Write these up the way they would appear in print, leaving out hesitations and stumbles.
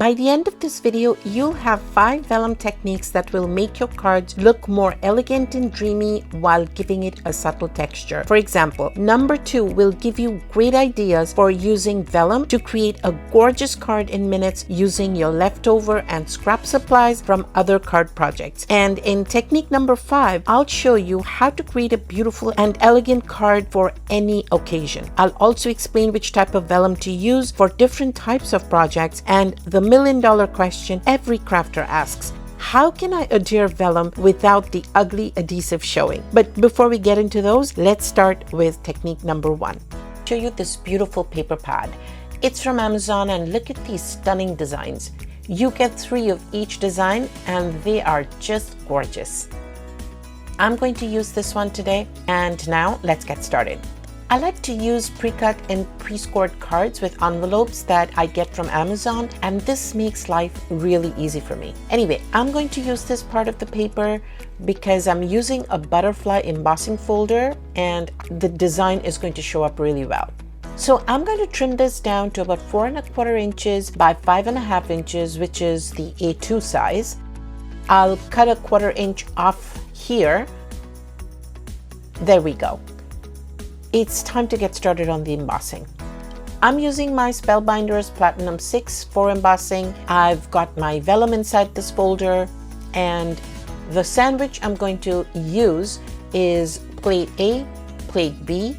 By the end of this video, you'll have 5 vellum techniques that will make your cards look more elegant and dreamy while giving it a subtle texture. For example, number 2 will give you great ideas for using vellum to create a gorgeous card in minutes using your leftover and scrap supplies from other card projects. And in technique number 5, I'll show you how to create a beautiful and elegant card for any occasion. I'll also explain which type of vellum to use for different types of projects and the million-dollar question every crafter asks: how can I adhere vellum without the ugly adhesive showing? But before we get into those, let's start with technique number 1. I'll show you this beautiful paper pad. It's from Amazon, and look at these stunning designs. You get 3 of each design and they are just gorgeous. I'm going to use this one today, and now let's get started. I like to use pre-cut and pre-scored cards with envelopes that I get from Amazon, and this makes life really easy for me. Anyway, I'm going to use this part of the paper because I'm using a butterfly embossing folder and the design is going to show up really well. So I'm going to trim this down to about 4 1/4 inches by 5 1/2 inches, which is the A2 size. I'll cut a 1/4 inch off here. There we go. It's time to get started on the embossing. I'm using my Spellbinders Platinum 6 for embossing. I've got my vellum inside this folder, and the sandwich I'm going to use is plate A, plate B,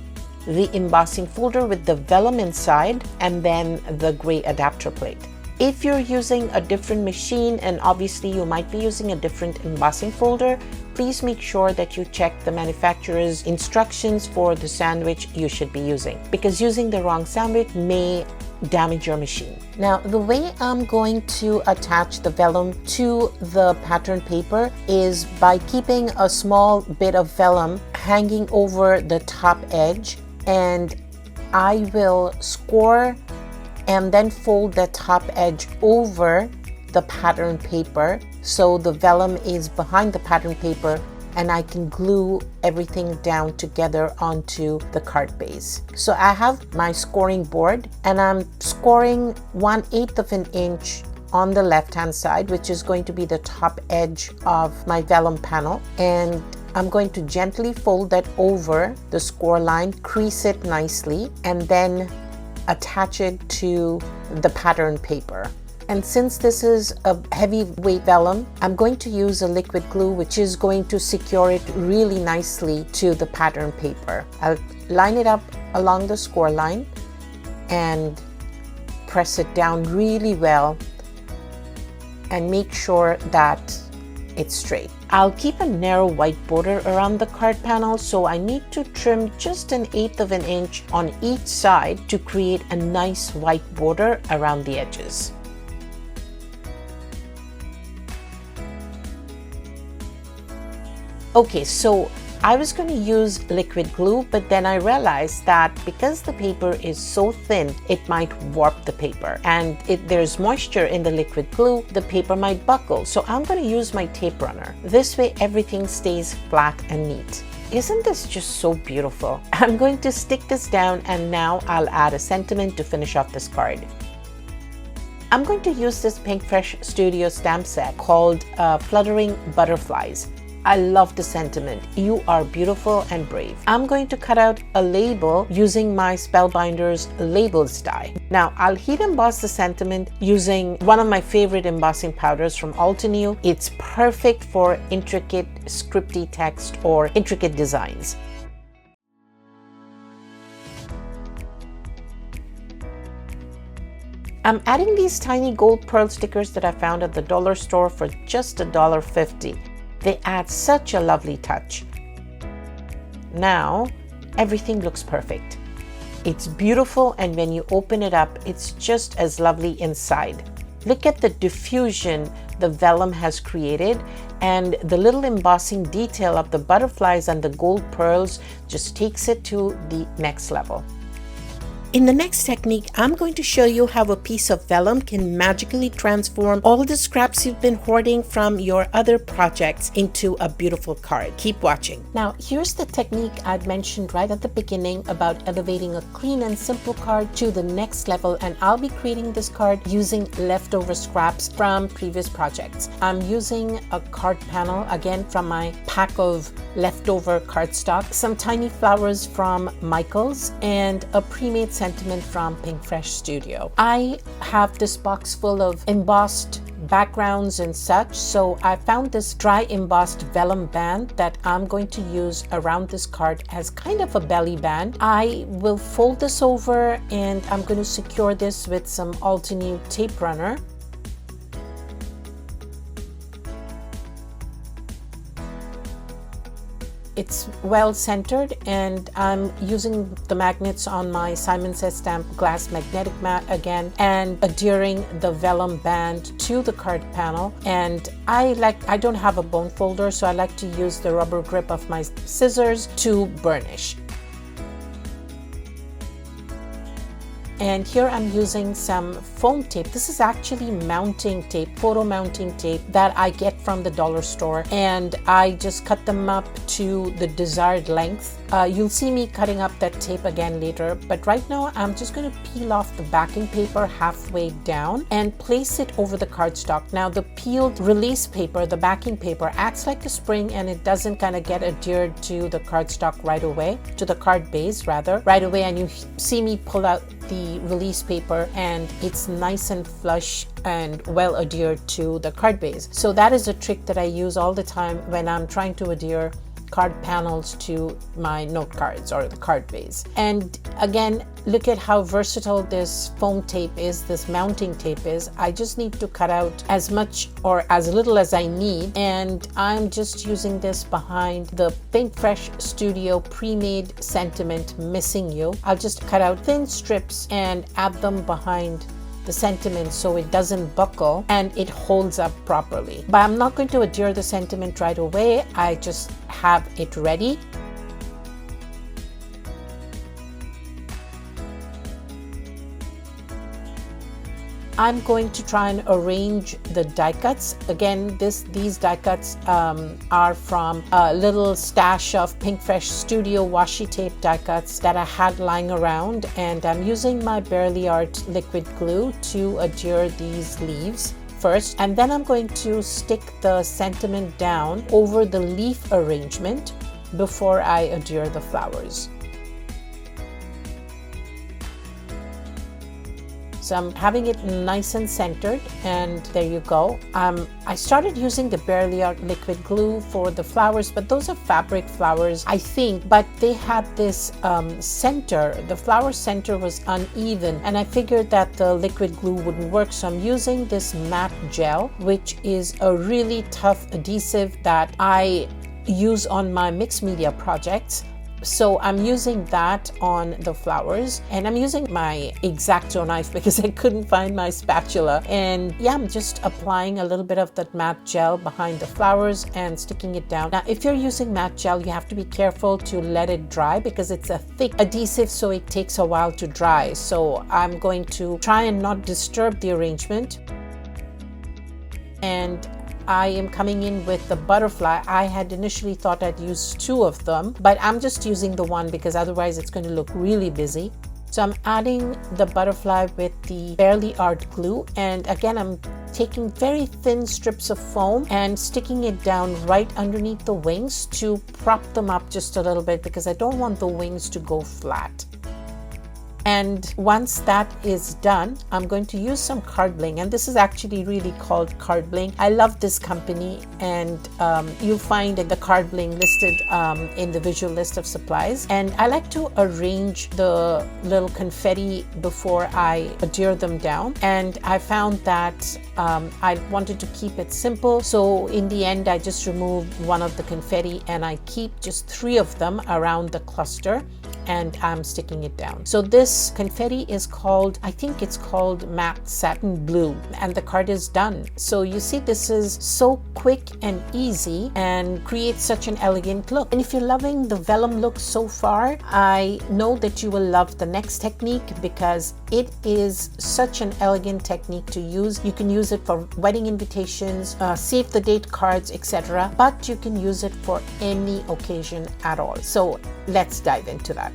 the embossing folder with the vellum inside, and then the gray adapter plate. If you're using a different machine, and obviously you might be using a different embossing folder, please make sure that you check the manufacturer's instructions for the sandwich you should be using, because using the wrong sandwich may damage your machine. Now, the way I'm going to attach the vellum to the pattern paper is by keeping a small bit of vellum hanging over the top edge, and I will score and then fold the top edge over the pattern paper so the vellum is behind the pattern paper and I can glue everything down together onto the card base. So I have my scoring board, and I'm scoring 1/8 of an inch on the left hand side, which is going to be the top edge of my vellum panel, and I'm going to gently fold that over the score line, crease it nicely, and then attach it to the pattern paper. And since this is a heavyweight vellum, I'm going to use a liquid glue which is going to secure it really nicely to the pattern paper. I'll line it up along the score line and press it down really well and make sure that it's straight. I'll keep a narrow white border around the card panel, so I need to trim just 1/8 of an inch on each side to create a nice white border around the edges. Okay, so I was going to use liquid glue, but then I realized that because the paper is so thin, it might warp the paper. And if there's moisture in the liquid glue, the paper might buckle. So I'm going to use my tape runner. This way, everything stays flat and neat. Isn't this just so beautiful? I'm going to stick this down, and now I'll add a sentiment to finish off this card. I'm going to use this Pink Fresh Studio stamp set called Fluttering Butterflies. I love the sentiment. You are beautiful and brave. I'm going to cut out a label using my Spellbinders Labels die. Now, I'll heat emboss the sentiment using one of my favorite embossing powders from Altenew. It's perfect for intricate scripty text or intricate designs. I'm adding these tiny gold pearl stickers that I found at the dollar store for just $1.50. They add such a lovely touch. Now, everything looks perfect. It's beautiful, and when you open it up, it's just as lovely inside. Look at the diffusion the vellum has created, and the little embossing detail of the butterflies and the gold pearls just takes it to the next level. In the next technique, I'm going to show you how a piece of vellum can magically transform all the scraps you've been hoarding from your other projects into a beautiful card. Keep watching. Now, here's the technique I'd mentioned right at the beginning about elevating a clean and simple card to the next level, and I'll be creating this card using leftover scraps from previous projects. I'm using a card panel, again from my pack of leftover cardstock, some tiny flowers from Michael's, and a pre-made sentiment from Pink Fresh Studio. I have this box full of embossed backgrounds and such, so I found this dry embossed vellum band that I'm going to use around this card as kind of a belly band. I will fold this over and I'm going to secure this with some Altenew tape runner. It's well centered, and I'm using the magnets on my Simon Says Stamp glass magnetic mat again and adhering the vellum band to the card panel. And I don't have a bone folder, so I like to use the rubber grip of my scissors to burnish. And here I'm using some foam tape. This is actually mounting tape, photo mounting tape that I get from the dollar store, and I just cut them up to the desired length. You'll see me cutting up that tape again later, but right now I'm just going to peel off the backing paper halfway down and place it over the cardstock. Now the peeled release paper, the backing paper, acts like a spring, and it doesn't kind of get adhered to the cardstock right away, to the card base rather, right away, and you see me pull out the release paper and it's nice and flush and well adhered to the card base. So that is a trick that I use all the time when I'm trying to adhere card panels to my note cards or the card base. And again, look at how versatile this foam tape is, this mounting tape is. I just need to cut out as much or as little as I need, and I'm just using this behind the Pink Fresh Studio pre-made sentiment Missing You. I'll just cut out thin strips and add them behind the sentiment so it doesn't buckle and it holds up properly. But I'm not going to adhere the sentiment right away. I just have it ready. I'm going to try and arrange the die cuts. Again, these die cuts are from a little stash of Pink Fresh Studio washi tape die cuts that I had lying around, and I'm using my Barely Art liquid glue to adhere these leaves first, and then I'm going to stick the sentiment down over the leaf arrangement before I adhere the flowers. So I'm having it nice and centered, and there you go. I started using the Barely Art liquid glue for the flowers, but those are fabric flowers, I think, but they had this center. The flower center was uneven, and I figured that the liquid glue wouldn't work. So I'm using this matte gel, which is a really tough adhesive that I use on my mixed media projects. So I'm using that on the flowers, and I'm using my X-Acto knife because I couldn't find my spatula. And yeah, I'm just applying a little bit of that matte gel behind the flowers and sticking it down. Now, if you're using matte gel, you have to be careful to let it dry because it's a thick adhesive, so it takes a while to dry. So I'm going to try and not disturb the arrangement. And I am coming in with the butterfly. I had initially thought I'd use two of them, but I'm just using the one because otherwise it's going to look really busy. So I'm adding the butterfly with the Barely Art glue, and again I'm taking very thin strips of foam and sticking it down right underneath the wings to prop them up just a little bit because I don't want the wings to go flat. And once that is done, I'm going to use some card bling, and this is actually really called card bling. I love this company, and you'll find the card bling listed in the visual list of supplies. And I like to arrange the little confetti before I adhere them down, and I found that I wanted to keep it simple, so in the end I just removed one of the confetti and I keep just 3 of them around the cluster and I'm sticking it down. So this confetti is called, I think it's called matte satin blue, and the card is done. So you see, this is so quick and easy and creates such an elegant look. And if you're loving the vellum look so far, I know that you will love the next technique because it is such an elegant technique to use. You can use it for wedding invitations, save the date cards, etc. But you can use it for any occasion at all. So let's dive into that.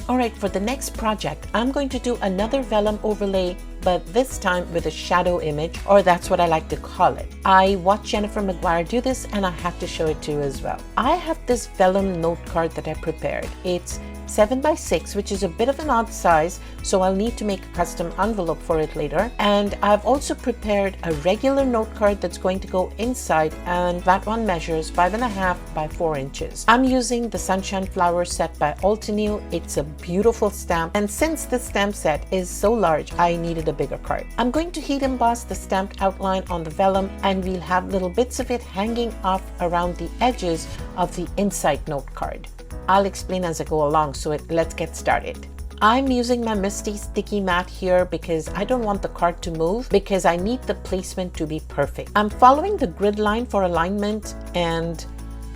All right, for the next project, I'm going to do another vellum overlay, but this time with a shadow image, or that's what I like to call it. I watched Jennifer McGuire do this and I have to show it to you as well. I have this vellum note card that I prepared. It's 7x6, which is a bit of an odd size, so I'll need to make a custom envelope for it later. And I've also prepared a regular note card that's going to go inside, and that one measures 5.5 by 4 inches. I'm using the Sunshine Flower set by Altenew. It's a beautiful stamp, and since the stamp set is so large, I needed a bigger card. I'm going to heat emboss the stamped outline on the vellum, and we'll have little bits of it hanging off around the edges of the inside note card. I'll explain as I go along, so let's get started. I'm using my Misty sticky mat here because I don't want the card to move, because I need the placement to be perfect. I'm following the grid line for alignment, and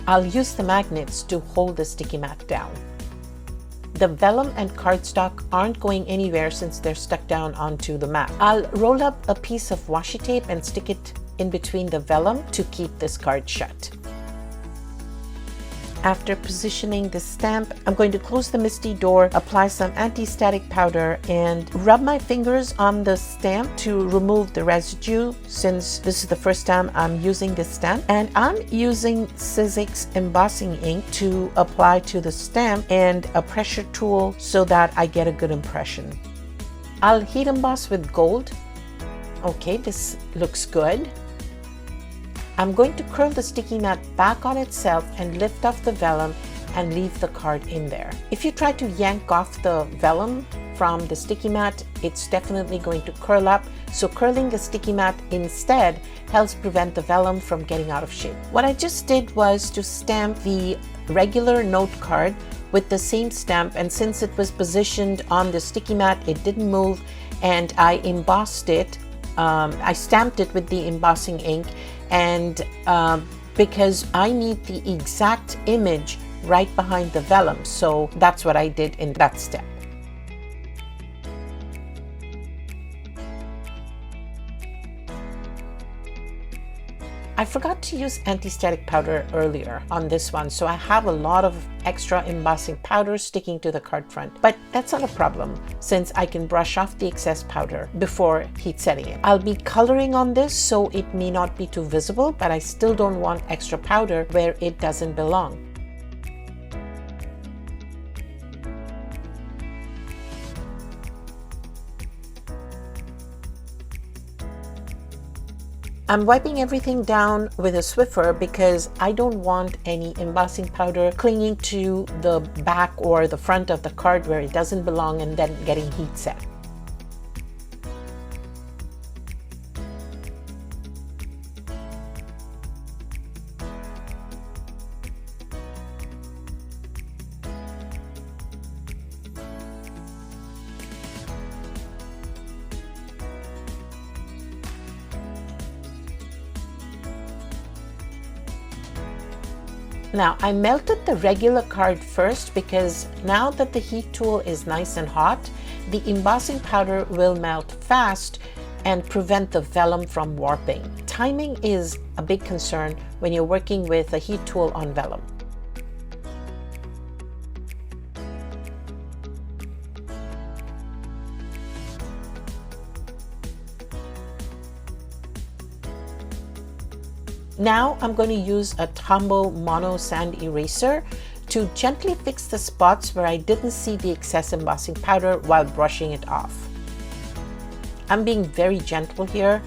I'll use the magnets to hold the sticky mat down. The vellum and cardstock aren't going anywhere since they're stuck down onto the mat. I'll roll up a piece of washi tape and stick it in between the vellum to keep this card shut. After positioning the stamp, I'm going to close the Misty door, apply some anti-static powder, and rub my fingers on the stamp to remove the residue, since this is the first time I'm using this stamp. And I'm using Sizzix embossing ink to apply to the stamp and a pressure tool so that I get a good impression. I'll heat emboss with gold. Okay, this looks good. I'm going to curl the sticky mat back on itself and lift off the vellum and leave the card in there. If you try to yank off the vellum from the sticky mat, it's definitely going to curl up. So curling the sticky mat instead helps prevent the vellum from getting out of shape. What I just did was to stamp the regular note card with the same stamp, and since it was positioned on the sticky mat, it didn't move, and I embossed it. I stamped it with the embossing ink, and because I need the exact image right behind the vellum, so that's what I did in that step. I forgot to use anti-static powder earlier on this one, so I have a lot of extra embossing powder sticking to the card front. But that's not a problem, since I can brush off the excess powder before heat setting it. I'll be coloring on this, so it may not be too visible, but I still don't want extra powder where it doesn't belong. I'm wiping everything down with a Swiffer because I don't want any embossing powder clinging to the back or the front of the card where it doesn't belong and then getting heat set. Now, I melted the regular card first because now that the heat tool is nice and hot, the embossing powder will melt fast and prevent the vellum from warping. Timing is a big concern when you're working with a heat tool on vellum. Now I'm going to use a Tombow Mono Sand Eraser to gently fix the spots where I didn't see the excess embossing powder while brushing it off. I'm being very gentle here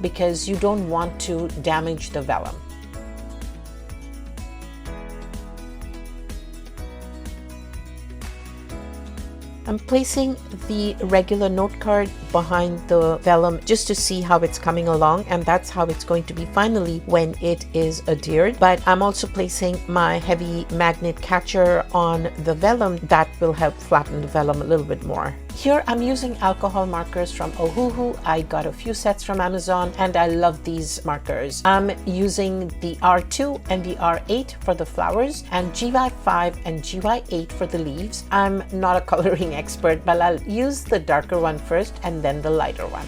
because you don't want to damage the vellum. I'm placing the regular note card behind the vellum just to see how it's coming along, and that's how it's going to be finally when it is adhered. But I'm also placing my heavy magnet catcher on the vellum that will help flatten the vellum a little bit more. Here I'm using alcohol markers from Ohuhu. I got a few sets from Amazon and I love these markers. I'm using the R2 and the R8 for the flowers and GY5 and GY8 for the leaves. I'm not a coloring expert, but I'll use the darker one first and then the lighter one.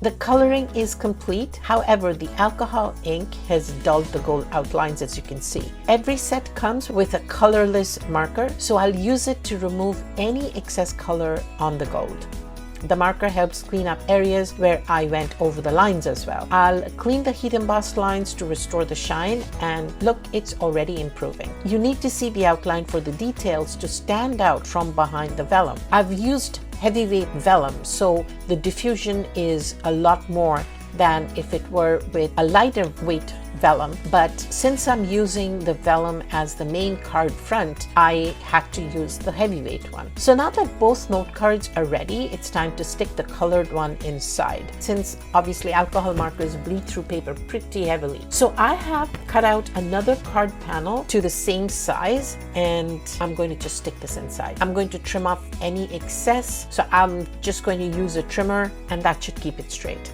The coloring is complete. However, the alcohol ink has dulled the gold outlines, as you can see. Every set comes with a colorless marker, so I'll use it to remove any excess color on the gold. The marker helps clean up areas where I went over the lines as well. I'll clean the heat embossed lines to restore the shine, and look, it's already improving. You need to see the outline for the details to stand out from behind the vellum. I've used heavyweight vellum, so the diffusion is a lot more than if it were with a lighter weight vellum. But since I'm using the vellum as the main card front, I had to use the heavyweight one. So now that both note cards are ready, it's time to stick the colored one inside, since obviously alcohol markers bleed through paper pretty heavily. So I have cut out another card panel to the same size, and I'm going to just stick this inside. I'm going to trim off any excess, so I'm just going to use a trimmer and that should keep it straight.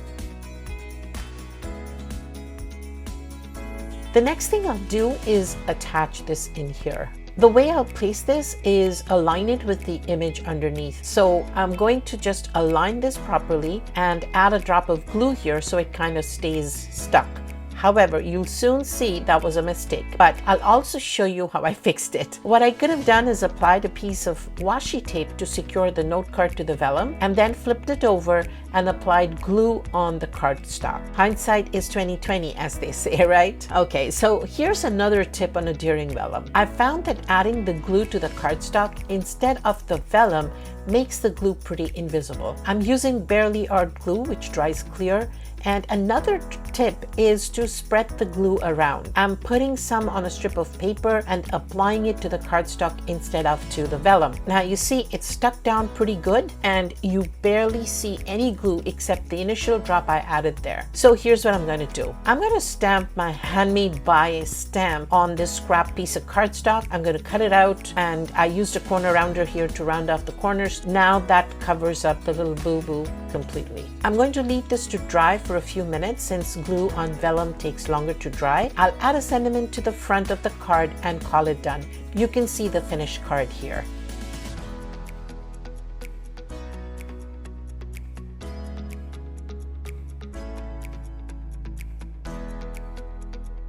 The next thing I'll do is attach this in here. The way I'll place this is align it with the image underneath. So I'm going to just align this properly and add a drop of glue here so it kind of stays stuck. However, you'll soon see that was a mistake, but I'll also show you how I fixed it. What I could have done is applied a piece of washi tape to secure the note card to the vellum, and then flipped it over and applied glue on the cardstock. Hindsight is 20/20, as they say, right? Okay, so here's another tip on adhering vellum. I found that adding the glue to the cardstock instead of the vellum makes the glue pretty invisible. I'm using barely art glue, which dries clear. And another tip is to spread the glue around. I'm putting some on a strip of paper and applying it to the cardstock instead of to the vellum. Now you see it's stuck down pretty good, and you barely see any glue except the initial drop I added there. So here's what I'm going to do. I'm going to stamp my handmade by stamp on this scrap piece of cardstock. I'm going to cut it out, and I used a corner rounder here to round off the corners. Now that covers up the little boo-boo completely. I'm going to leave this to dry for a few minutes since glue on vellum takes longer to dry. I'll add a sentiment to the front of the card and call it done. You can see the finished card here.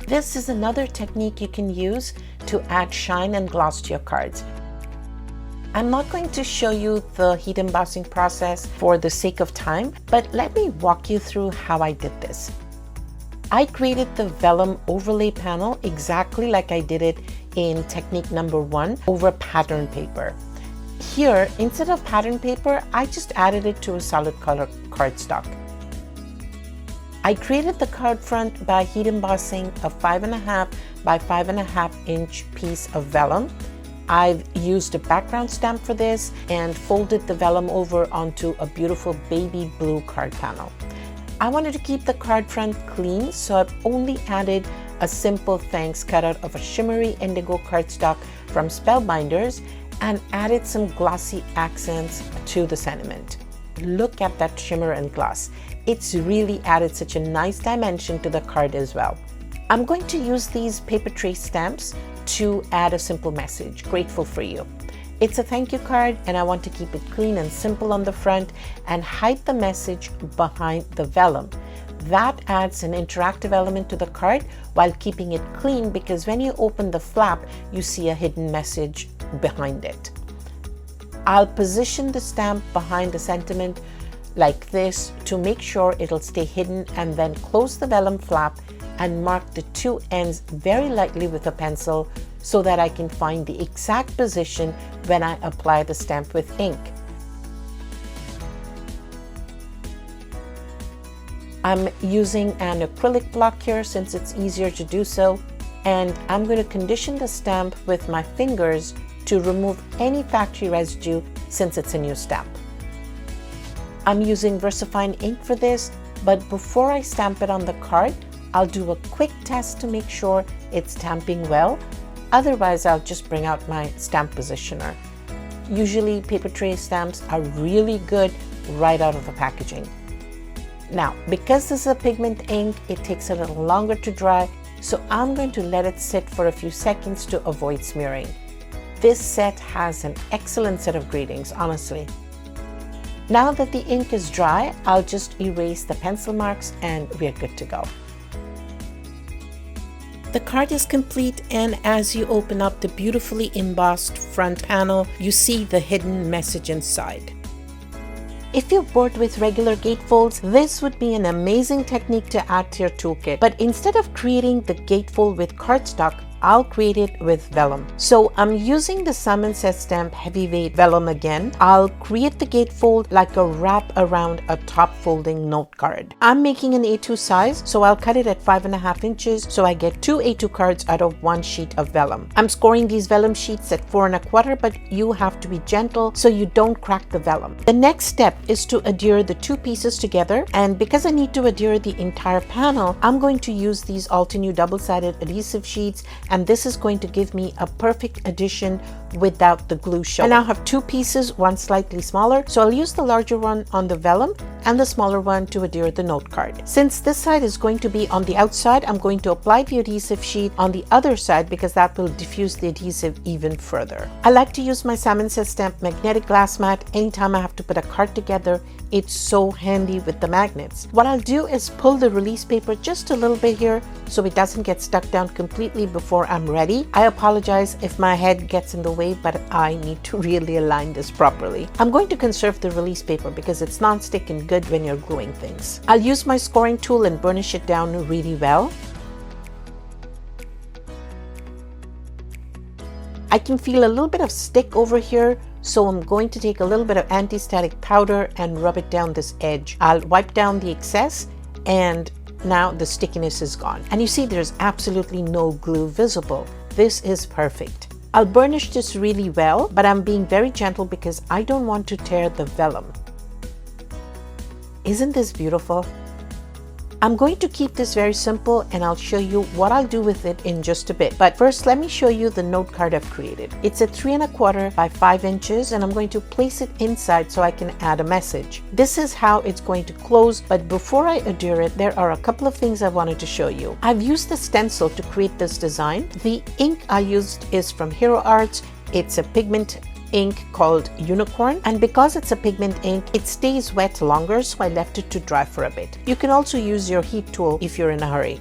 This is another technique you can use to add shine and gloss to your cards. I'm not going to show you the heat embossing process for the sake of time, but let me walk you through how I did this. I created the vellum overlay panel exactly like I did it in technique number 1 over pattern paper. Here, instead of pattern paper, I just added it to a solid color cardstock. I created the card front by heat embossing a 5.5 by 5.5 inch piece of vellum. I've used a background stamp for this and folded the vellum over onto a beautiful baby blue card panel. I wanted to keep the card front clean, so I've only added a simple thanks cutout of a shimmery indigo cardstock from Spellbinders and added some glossy accents to the sentiment. Look at that shimmer and gloss. It's really added such a nice dimension to the card as well. I'm going to use these paper trace stamps to add a simple message, grateful for you. It's a thank you card, and I want to keep it clean and simple on the front and hide the message behind the vellum. That adds an interactive element to the card while keeping it clean, because when you open the flap, you see a hidden message behind it. I'll position the stamp behind the sentiment like this to make sure it'll stay hidden, and then close the vellum flap and mark the two ends very lightly with a pencil so that I can find the exact position when I apply the stamp with ink. I'm using an acrylic block here since it's easier to do so, and I'm going to condition the stamp with my fingers to remove any factory residue since it's a new stamp. I'm using VersaFine ink for this, but before I stamp it on the card, I'll do a quick test to make sure it's stamping well. Otherwise, I'll just bring out my stamp positioner. Usually paper tray stamps are really good right out of the packaging. Now, because this is a pigment ink, it takes a little longer to dry, so I'm going to let it sit for a few seconds to avoid smearing. This set has an excellent set of gradings, honestly. Now that the ink is dry, I'll just erase the pencil marks and we're good to go. The card is complete, and as you open up the beautifully embossed front panel, you see the hidden message inside. If you're bored with regular gatefolds, this would be an amazing technique to add to your toolkit. But instead of creating the gatefold with cardstock, I'll create it with vellum. So I'm using the Simon Says Stamp Heavyweight Vellum again. I'll create the gatefold like a wrap around a top folding note card. I'm making an A2 size, so I'll cut it at 5.5 inches so I get 2 A2 cards out of 1 sheet of vellum. I'm scoring these vellum sheets at 4.25, but you have to be gentle so you don't crack the vellum. The next step is to adhere the two pieces together, and because I need to adhere the entire panel, I'm going to use these Altenew double-sided adhesive sheets, and this is going to give me a perfect addition without the glue showing. I now have two pieces, one slightly smaller, so I'll use the larger one on the vellum and the smaller one to adhere the note card. Since this side is going to be on the outside, I'm going to apply the adhesive sheet on the other side because that will diffuse the adhesive even further. I like to use my Simon Says Stamp magnetic glass mat anytime I have to put a card together. It's so handy with the magnets. What I'll do is pull the release paper just a little bit here so it doesn't get stuck down completely before I'm ready. I apologize if my head gets in the way, but I need to really align this properly. I'm going to conserve the release paper because it's non-stick and good when you're gluing things. I'll use my scoring tool and burnish it down really well. I can feel a little bit of stick over here, so I'm going to take a little bit of anti-static powder and rub it down this edge. I'll wipe down the excess, and now the stickiness is gone. And you see there's absolutely no glue visible. This is perfect. I'll burnish this really well, but I'm being very gentle because I don't want to tear the vellum. Isn't this beautiful? I'm going to keep this very simple, and I'll show you what I'll do with it in just a bit. But first, let me show you the note card I've created. It's a 3.25 by 5 inches, and I'm going to place it inside so I can add a message. This is how it's going to close, but before I adhere it, there are a couple of things I wanted to show you. I've used the stencil to create this design. The ink I used is from Hero Arts. It's a pigment ink called Unicorn, and because it's a pigment ink, it stays wet longer, so I left it to dry for a bit. You can also use your heat tool if you're in a hurry.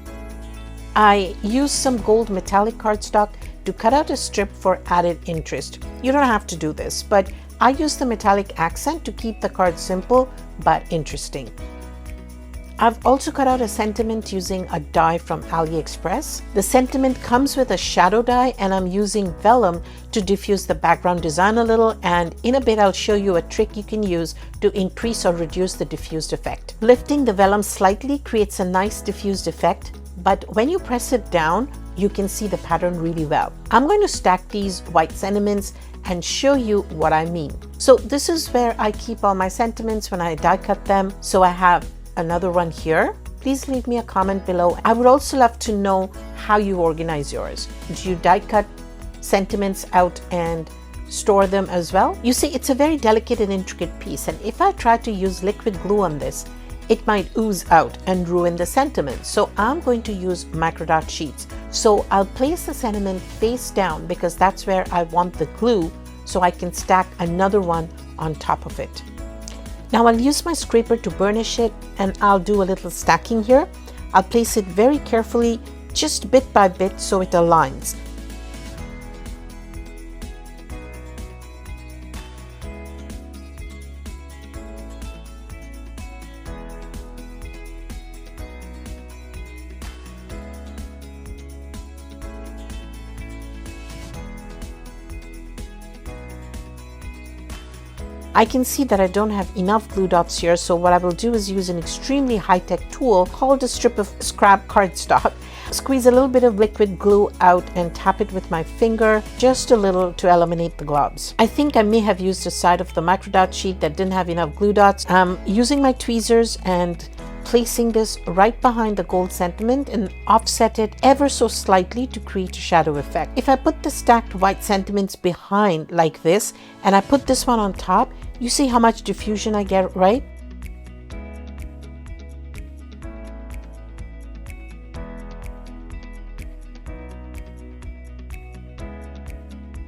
I used some gold metallic cardstock to cut out a strip for added interest. You don't have to do this, but I used the metallic accent to keep the card simple but interesting. I've also cut out a sentiment using a die from AliExpress. The sentiment comes with a shadow die, and I'm using vellum to diffuse the background design a little, and in a bit I'll show you a trick you can use to increase or reduce the diffused effect. Lifting the vellum slightly creates a nice diffused effect, but when you press it down, you can see the pattern really well. I'm going to stack these white sentiments and show you what I mean. So this is where I keep all my sentiments when I die cut them. So I have another one here. Please leave me a comment below. I would also love to know how you organize yours. Do you die cut sentiments out and store them as well? You see, it's a very delicate and intricate piece, and if I try to use liquid glue on this, it might ooze out and ruin the sentiment. So I'm going to use microdot sheets. So I'll place the sentiment face down because that's where I want the glue, so I can stack another one on top of it. Now I'll use my scraper to burnish it, and I'll do a little stacking here. I'll place it very carefully, just bit by bit, so it aligns. I can see that I don't have enough glue dots here, so what I will do is use an extremely high-tech tool called a strip of scrap cardstock. Squeeze a little bit of liquid glue out and tap it with my finger, just a little, to eliminate the globs. I think I may have used a side of the microdot sheet that didn't have enough glue dots. Using my tweezers and placing this right behind the gold sentiment and offset it ever so slightly to create a shadow effect. If I put the stacked white sentiments behind like this and I put this one on top, you see how much diffusion I get, right?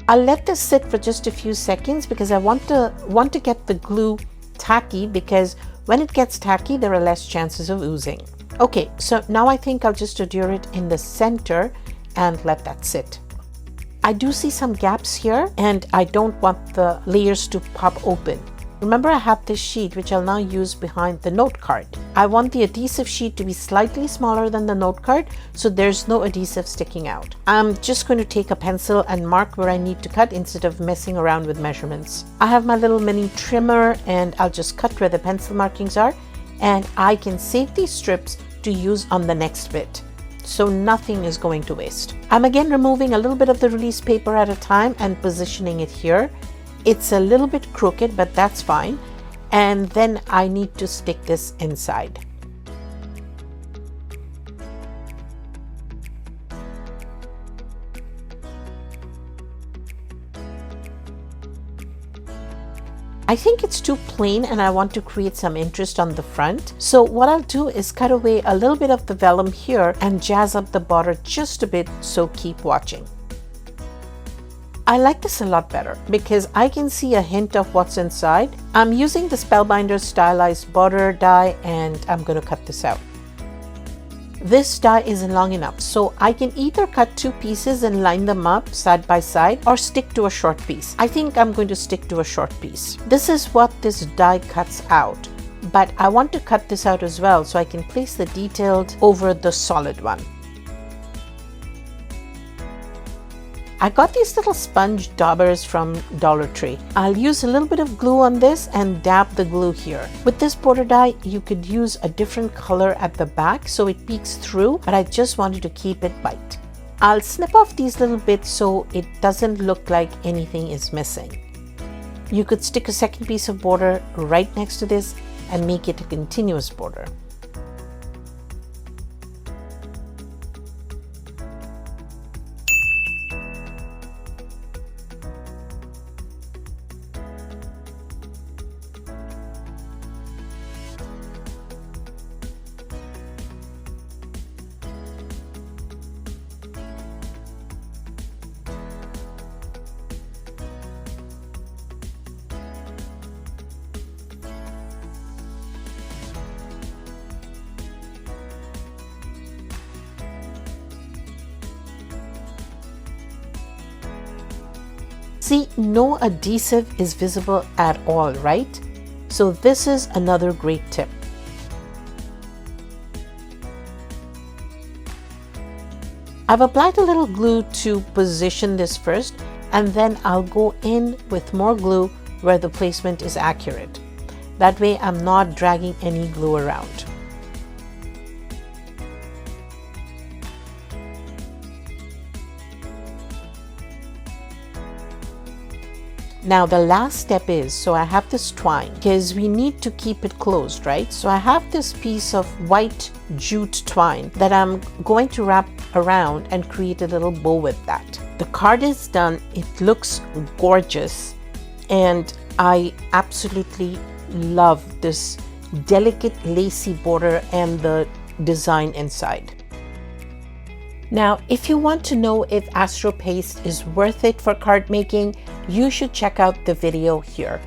I'll let this sit for just a few seconds because I want to get the glue tacky, because when it gets tacky, there are less chances of oozing. Okay, so now I think I'll just adhere it in the center and let that sit. I do see some gaps here and I don't want the layers to pop open. Remember, I have this sheet which I'll now use behind the note card. I want the adhesive sheet to be slightly smaller than the note card so there's no adhesive sticking out. I'm just going to take a pencil and mark where I need to cut instead of messing around with measurements. I have my little mini trimmer and I'll just cut where the pencil markings are, and I can save these strips to use on the next bit, so nothing is going to waste. I'm again removing a little bit of the release paper at a time and positioning it here. It's a little bit crooked, but that's fine. And then I need to stick this inside. I think it's too plain and I want to create some interest on the front. So what I'll do is cut away a little bit of the vellum here and jazz up the border just a bit, so keep watching. I like this a lot better because I can see a hint of what's inside. I'm using the Spellbinder stylized border die and I'm going to cut this out. This die isn't long enough, so I can either cut two pieces and line them up side by side or stick to a short piece. I think I'm going to stick to a short piece. This is what this die cuts out, but I want to cut this out as well so I can place the detailed over the solid one. I got these little sponge daubers from Dollar Tree. I'll use a little bit of glue on this and dab the glue here. With this border die, you could use a different color at the back so it peeks through, but I just wanted to keep it white. I'll snip off these little bits so it doesn't look like anything is missing. You could stick a second piece of border right next to this and make it a continuous border. See, no adhesive is visible at all, right? So this is another great tip. I've applied a little glue to position this first, and then I'll go in with more glue where the placement is accurate. That way I'm not dragging any glue around. Now the last step is, so I have this twine because we need to keep it closed, right? So I have this piece of white jute twine that I'm going to wrap around and create a little bow with that. The card is done. It looks gorgeous and I absolutely love this delicate lacy border and the design inside. Now, if you want to know if Astro Paste is worth it for card making, you should check out the video here.